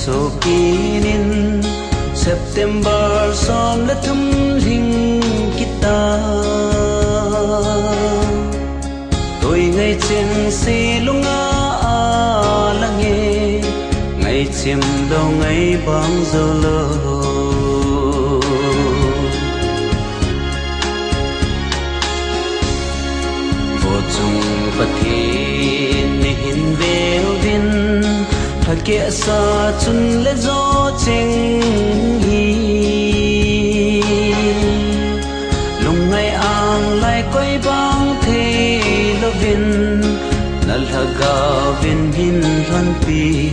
Sokinin September som la thum ring kita tôi ngày trên xe lunga la nghe ngày chim đâu ngày băng dâu lơ vô chung bát thiên hin veo vin kia sa chun le gió chênh hi lung ngày ang lại quay băng thế lo vin nal haga vin hin ran pi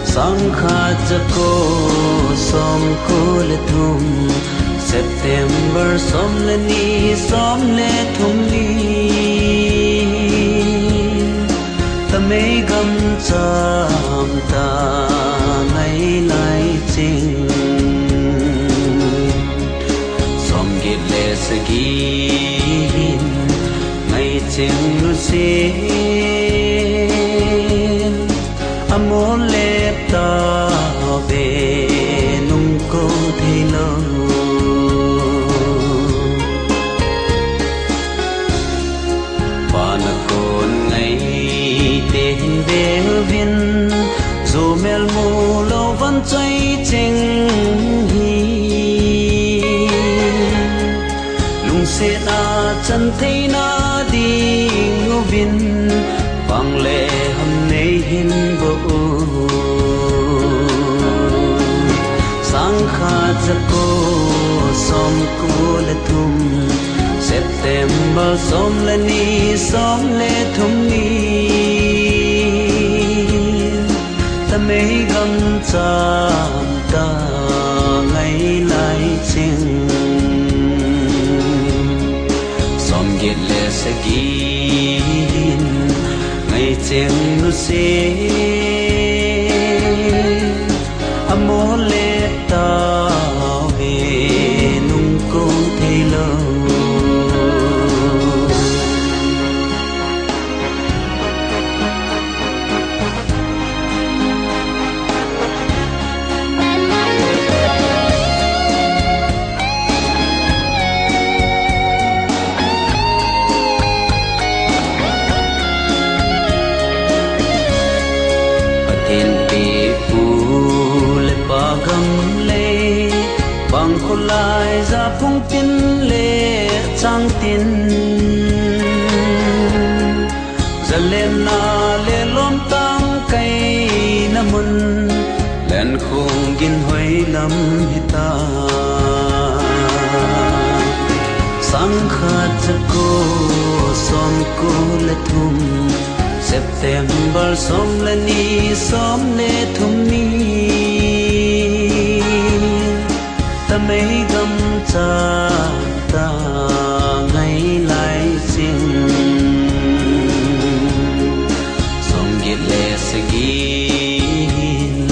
sang kha jako som ko le thum September som le ni som le thum ni mấy gầm chạm ta ngày lại chinh som git lệ sẽ gin ngày chinh nu xin amor lep ta về nung cô thấy lâu và nó còn ngày tên về viên dù mel mù lâu vẫn cháy chênh hi lung xe na chân thấy na đi ngô viên vang lệ hầm nay hin vô sang kha cha cô som cô le thum September som le ni som le thum ni ta mấy gầm chạm ta ngày lại chinh som git lệ sẽ gin ngày chinh nu se amor lệ ta về nung cô thấy lâu bằng khôn lại ra phong tin lệ trang tin dần lên na lệ lom tăng cây na mun lên khung gin hoy lâm hita sang khát cha cô som cô le thum September som le ni som le thum ni ta mấy gầm chạm ta ngày lại chinh som git lệ sẽ gin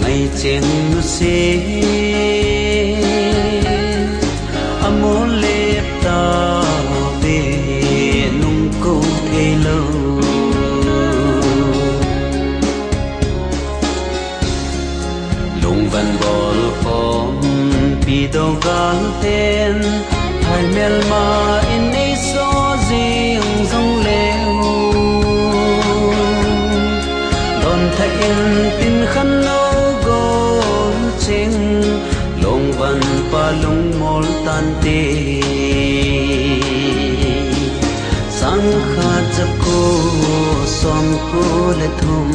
ngày chênh nu se amor lep ta về nung cô thấy lâu lung văn bol om pi đâu gal ten hai mel ma in ei so riêng dòng leo đòn thay in tin khăn nâu gồm chinh lông văn pa lung mol tan tê sang khát cha cô som cô le thum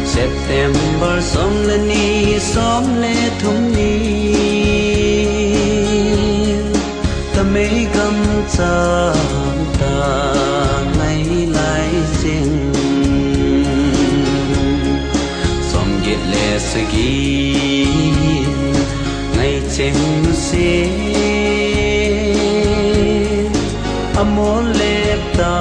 September som le ni som le thum ni ta mấy gầm chạm ta ngày lại chinh som git lệ sẽ gin ngày cheng se amol lepta